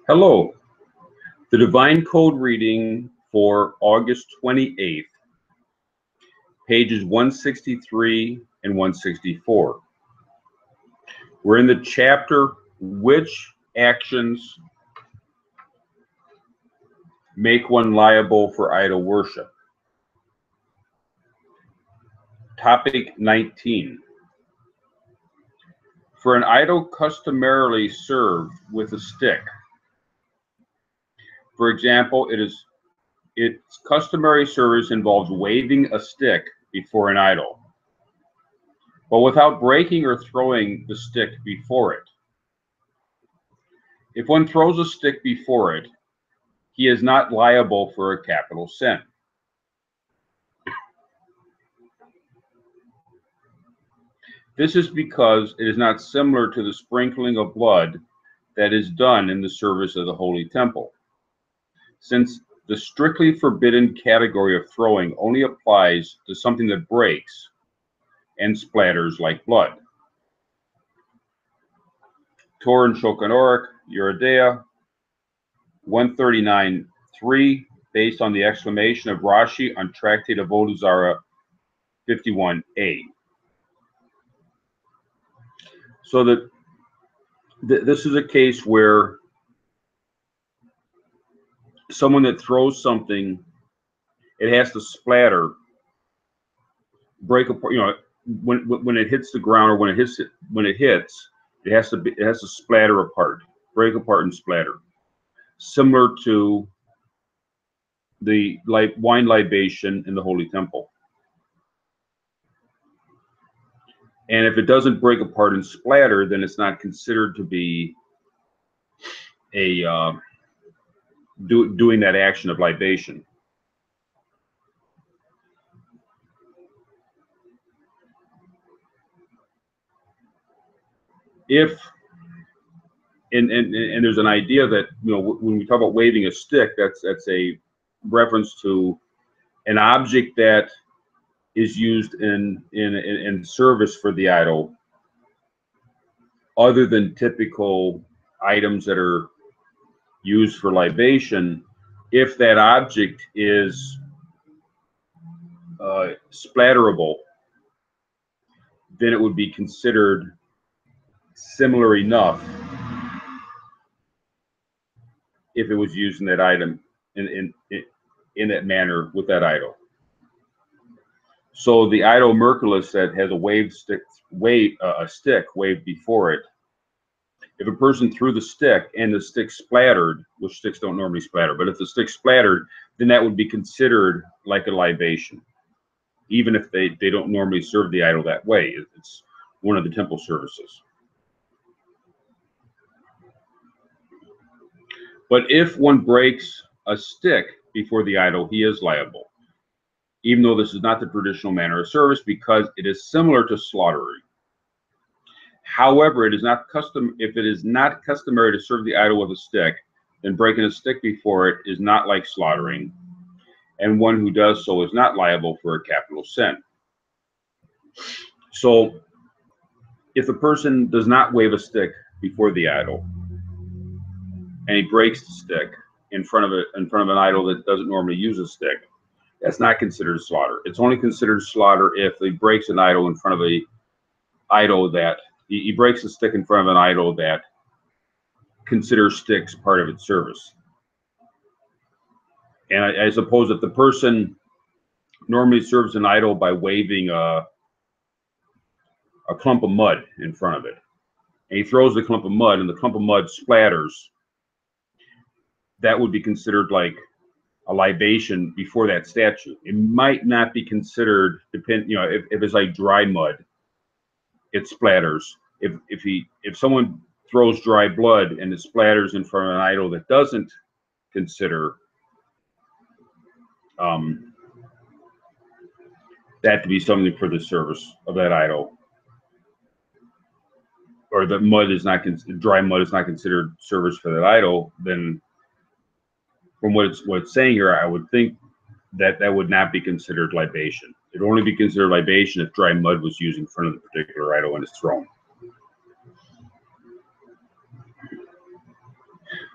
Hello. The Divine Code reading for August 28th, pages 163 and 164. We're in the chapter, Which Actions Make One Liable for Idol Worship? Topic 19. For an idol customarily served with a stick. For example, its customary service involves waving a stick before an idol, but without breaking or throwing the stick before it. If one throws a stick before it, he is not liable for a capital sin. This is because it is not similar to the sprinkling of blood that is done in the service of the Holy Temple, since the strictly forbidden category of throwing only applies to something that breaks and splatters like blood. Torah and Shulchan Aruch, Yeridea 139.3, based on the exclamation of Rashi on Tractate Avodah Zarah 51a. So this is a case where someone that throws something, it has to splatter, break apart. You know, when it hits the ground or when it hits, it has to splatter apart, break apart and splatter, similar to the wine libation in the Holy Temple. And if it doesn't break apart and splatter, then it's not considered to be a doing that action of libation. If and there's an idea that, you know, when we talk about waving a stick, that's a reference to an object that is used in service for the idol, other than typical items that are used for libation. If that object is splatterable, then it would be considered similar enough if it was used in that item in that manner with that idol. So the idol Merculus that has a stick waved before it, if a person threw the stick and the stick splattered, which sticks don't normally splatter, but if the stick splattered, then that would be considered like a libation, even if they don't normally serve the idol that way. It's one of the temple services. But if one breaks a stick before the idol, he is liable, even though this is not the traditional manner of service, because it is similar to slaughtering. However, if it is not customary to serve the idol with a stick, then breaking a stick before it is not like slaughtering, and one who does so is not liable for a capital sin. So if a person does not wave a stick before the idol, and he breaks the stick in front of an idol that doesn't normally use a stick, that's not considered slaughter. It's only considered slaughter if he breaks an idol in front of an idol that he breaks a stick in front of an idol that considers sticks part of its service. And I suppose if the person normally serves an idol by waving a clump of mud in front of it, and he throws the clump of mud and the clump of mud splatters, that would be considered like a libation before that statue. It might not be considered, if it's like dry mud, it splatters. If someone throws dry blood and it splatters in front of an idol that doesn't consider that to be something for the service of that idol, or the dry mud is not considered service for that idol, then from what it's saying here, I would think that would not be considered libation. It would only be considered libation if dry mud was used in front of the particular idol when it's thrown.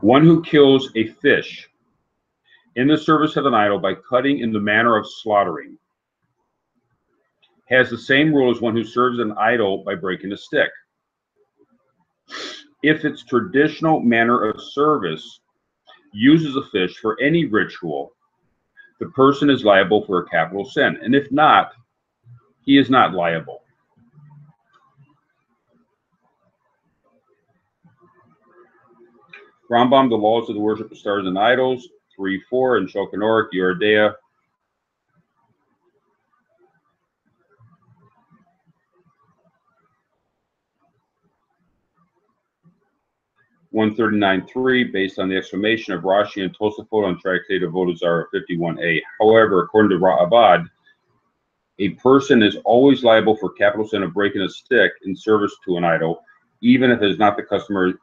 One who kills a fish in the service of an idol by cutting in the manner of slaughtering has the same rule as one who serves an idol by breaking a stick. If its traditional manner of service uses a fish for any ritual, the person is liable for a capital sin, and if not, he is not liable. Rambam, the laws of the worship of stars and idols, 3:4, and Shulchan Aruch, Yeridea, 139.3, based on the explanation of Rashi and Tosafot on Tractate of Avodah Zarah 51a. However, according to Ra'avad, a person is always liable for capital sin of breaking a stick in service to an idol, even if it is not the customary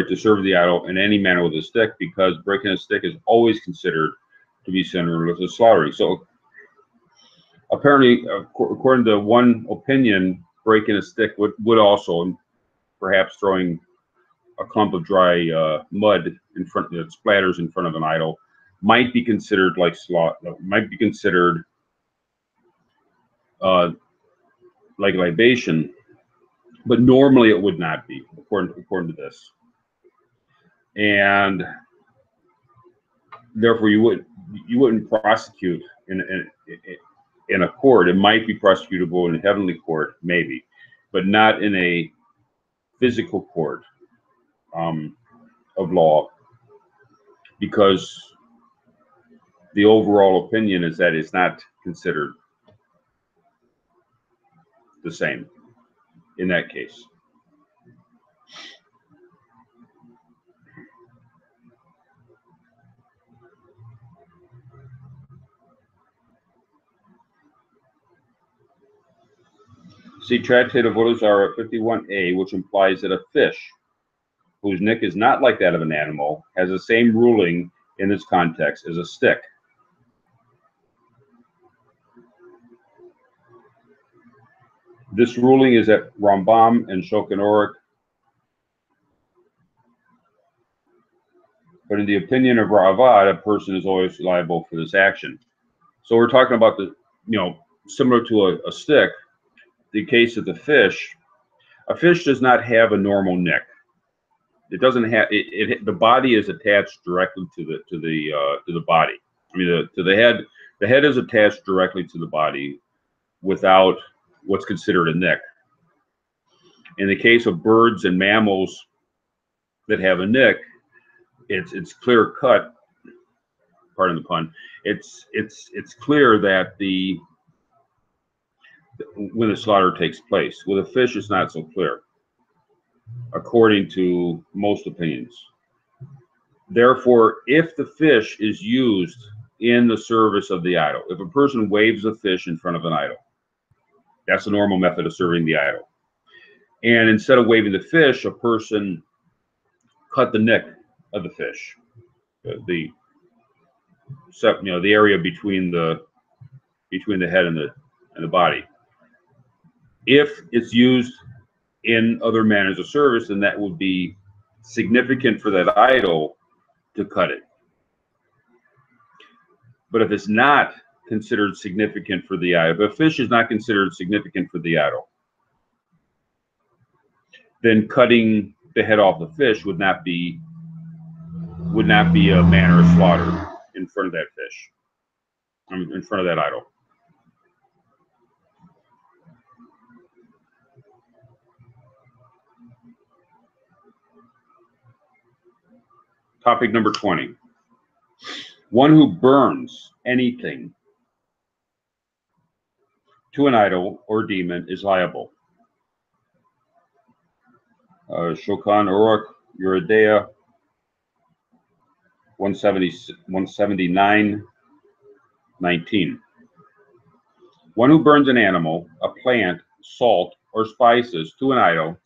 to serve the idol in any manner with a stick, because breaking a stick is always considered to be similar to slaughtering. So apparently, according to one opinion, breaking a stick would also, perhaps throwing a clump of dry mud in front that splatters in front of an idol, might be considered like like libation, but normally it would not be, according to this. And therefore, you wouldn't prosecute in a court. It might be prosecutable in a heavenly court, maybe, but not in a physical court of law, because the overall opinion is that it's not considered the same in that case. See Tractate of Avodah Zarah 51a, which implies that a fish whose nick is not like that of an animal has the same ruling in this context as a stick. This ruling is at Rambam and Shulchan Aruch, but in the opinion of Ra'avad, a person is always liable for this action. So we're talking about similar to a stick, the case of the fish. A fish does not have a normal neck. It doesn't have the body is attached directly to the body. I mean, to the head. The head is attached directly to the body without what's considered a neck. In the case of birds and mammals that have a neck, it's clear cut. Pardon the pun. It's clear that when the slaughter takes place. With a fish, it's not so clear, according to most opinions. Therefore, if the fish is used in the service of the idol, if a person waves a fish in front of an idol, that's a normal method of serving the idol. And instead of waving the fish, a person cut the neck of the fish, the area between the head and the body. If it's used in other manners of service, then that would be significant for that idol to cut it. But if it's not considered significant for the idol, if a fish is not considered significant for the idol, then cutting the head off the fish would not be a manner of slaughter in front of that fish, in front of that idol. Topic number 20. One who burns anything to an idol or demon is liable. Shulchan Aruch, Yeridea, 179:19. One who burns an animal, a plant, salt, or spices to an idol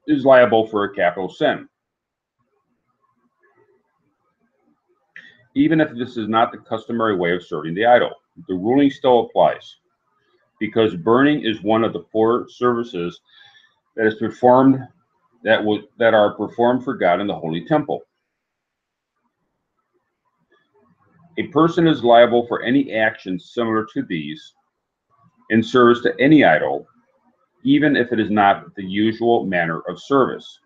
is liable for a capital sin. Even if this is not the customary way of serving the idol, the ruling still applies, because burning is one of the 4 services that is performed that are performed for God in the holy temple. A person is liable for any actions similar to these in service to any idol, even if it is not the usual manner of service.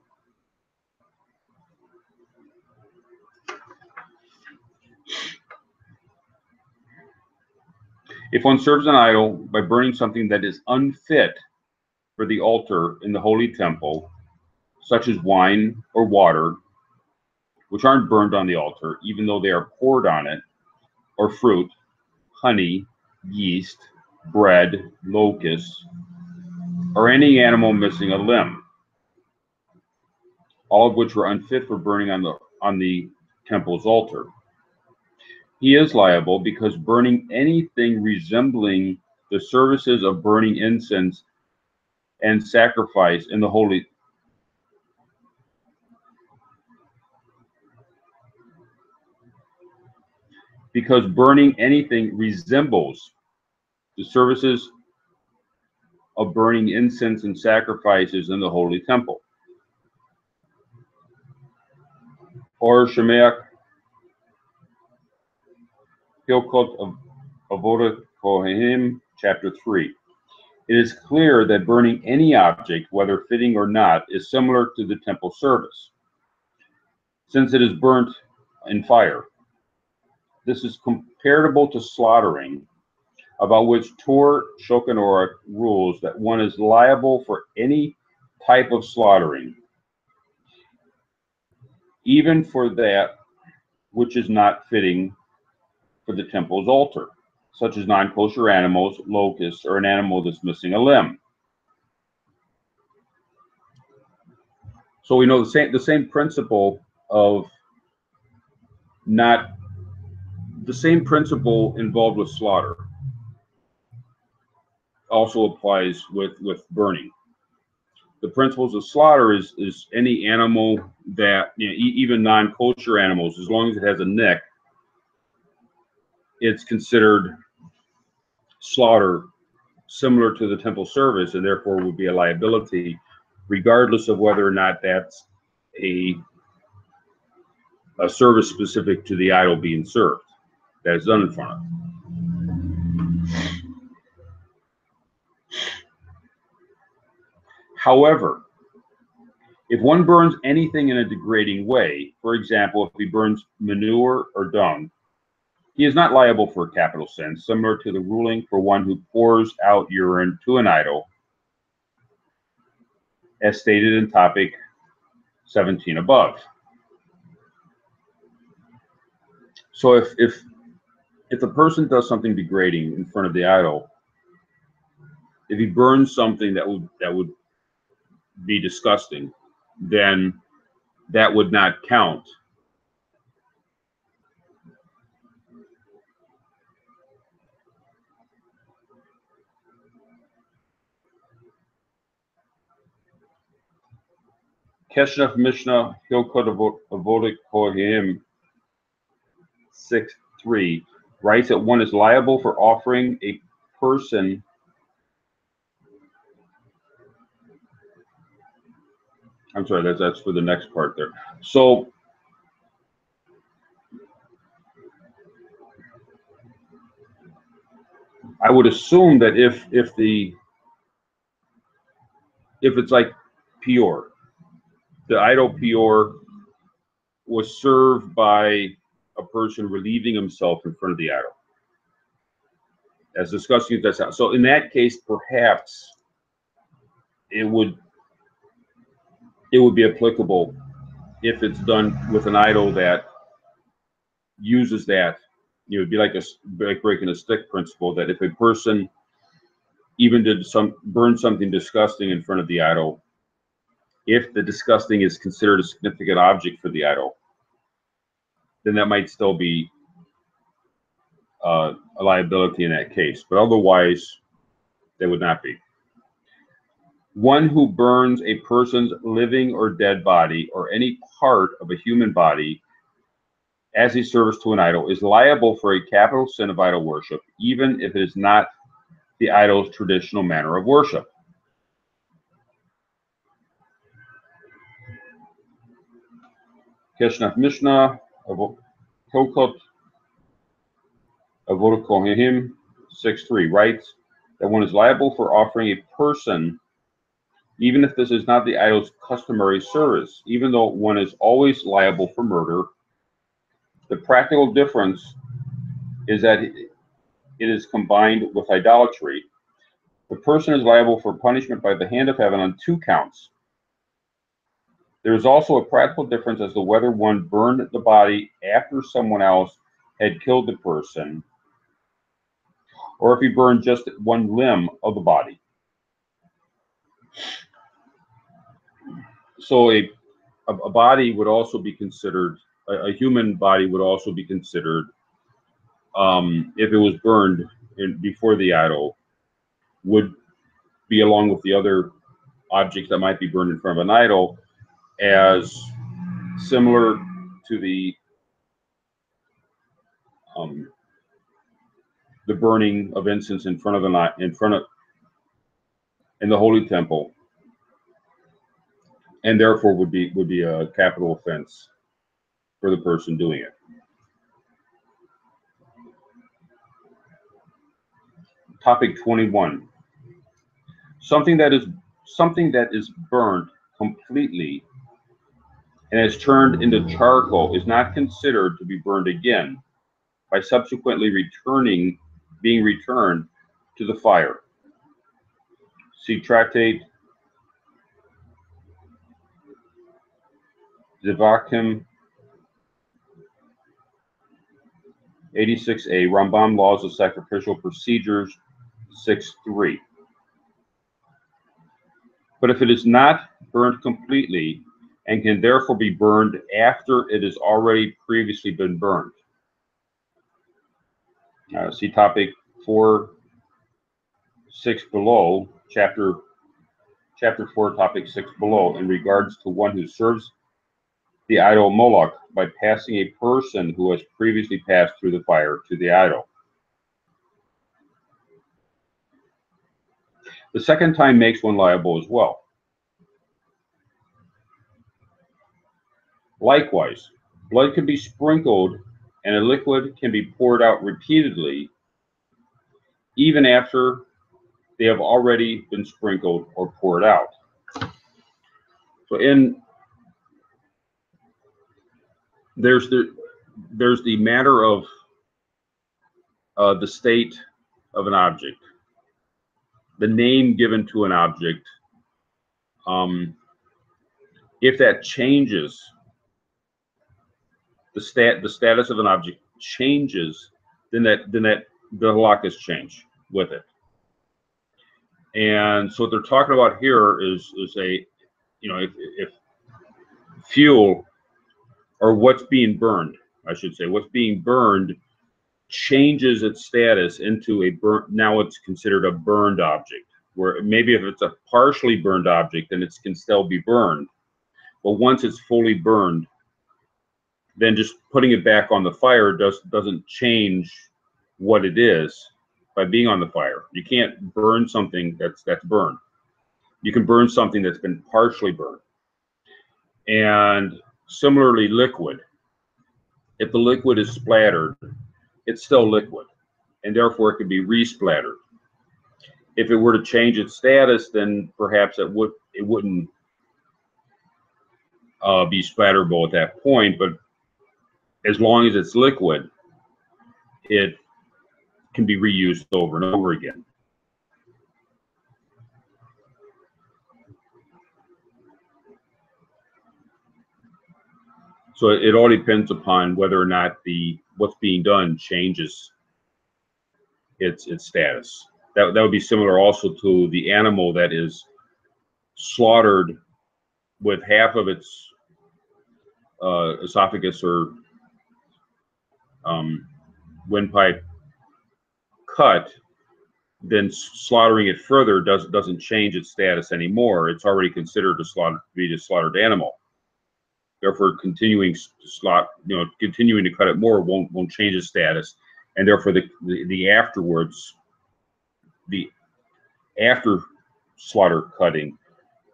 If one serves an idol by burning something that is unfit for the altar in the holy temple, such as wine or water, which aren't burned on the altar, even though they are poured on it, or fruit, honey, yeast, bread, locusts, or any animal missing a limb, all of which were unfit for burning on the temple's altar. He is liable because burning anything resembling the services of burning incense and sacrifice in the holy because burning anything resembles the services of burning incense and sacrifices in the holy temple. Or Shemeach Hilkot of Avodah Kohanim, chapter 3. It is clear that burning any object, whether fitting or not, is similar to the temple service, since it is burnt in fire. This is comparable to slaughtering, about which Tur Shulchan Aruch rules that one is liable for any type of slaughtering, even for that which is not fitting for the temple's altar, such as non-kosher animals, locusts, or an animal that's missing a limb. So we know the same principle of not the same principle involved with slaughter also applies with burning. The principles of slaughter is any animal that, you know, even non-kosher animals, as long as it has a neck, it's considered slaughter similar to the temple service, and therefore would be a liability, regardless of whether or not that's a service specific to the idol being served that is done in front of. However, if one burns anything in a degrading way, for example, if he burns manure or dung, he is not liable for a capital sin, similar to the ruling for one who pours out urine to an idol, as stated in topic 17 above. So if the person does something degrading in front of the idol, if he burns something that would be disgusting, then that would not count Keshnaf Mishnah Hilkot Avodah Kohanim 6:3 writes that one is liable for offering a person I'm sorry, that's for the next part there. So I would assume that if it's like Peor, the idol Peor was served by a person relieving himself in front of the idol, as disgusting as that sounds. So in that case, perhaps it would be applicable if it's done with an idol that uses that. You know, it'd be like breaking a stick principle, that if a person even burn something disgusting in front of the idol, if the disgusting is considered a significant object for the idol, then that might still be a liability in that case. But otherwise, they would not be. One who burns a person's living or dead body or any part of a human body as a service to an idol is liable for a capital sin of idol worship, even if it is not the idol's traditional manner of worship. Keshnaf Mishnah, Hilkot Avodah Kohanim 6:3 writes that one is liable for offering a person, even if this is not the idol's customary service, even though one is always liable for murder. The practical difference is that it is combined with idolatry. The person is liable for punishment by the hand of heaven on 2 counts. There is also a practical difference as to whether one burned the body after someone else had killed the person, or if he burned just one limb of the body. So a body would also be considered, a human body would also be considered, if it was burned before the idol, would be, along with the other objects that might be burned in front of an idol, as similar to the burning of incense in front of in the holy temple, and therefore would be a capital offense for the person doing it. Topic 21. Something that is burned completely and is turned into charcoal is not considered to be burned again by subsequently being returned to the fire. See Tractate Zivakim 86a, Rambam Laws of Sacrificial Procedures 6.3. But if it is not burned completely and can therefore be burned after it has already previously been burned. See topic 4.6 below, chapter 4, topic 6 below, in regards to one who serves the idol Moloch by passing a person who has previously passed through the fire to the idol. The second time makes one liable as well. Likewise, blood can be sprinkled and a liquid can be poured out repeatedly, even after they have already been sprinkled or poured out. So there's the matter of the state of an object, the name given to an object. If that changes, the status of an object changes, then the halachas change with it. And so what they're talking about here is a, if fuel, or what's being burned, I should say, what's being burned changes its status into a burnt, now it's considered a burned object, where maybe if it's a partially burned object, then it can still be burned. But once it's fully burned, then just putting it back on the fire doesn't change what it is by being on the fire. You can't burn something that's burned. You can burn something that's been partially burned. And similarly, liquid. If the liquid is splattered, it's still liquid, and therefore it can be resplattered. If it were to change its status, then perhaps it wouldn't be splatterable at that point. But as long as it's liquid, it can be reused over and over again. So it all depends upon whether or not what's being done changes its status. That would be similar also to the animal that is slaughtered with half of its esophagus or windpipe cut. Then slaughtering it further doesn't change its status anymore. It's already considered a slaughtered animal. Therefore, continuing to cut it more won't change its status, and therefore the after slaughter cutting,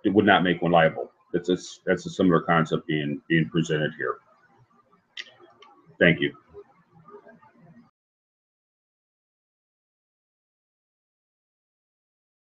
it would not make one liable. That's a similar concept being presented here. Thank you.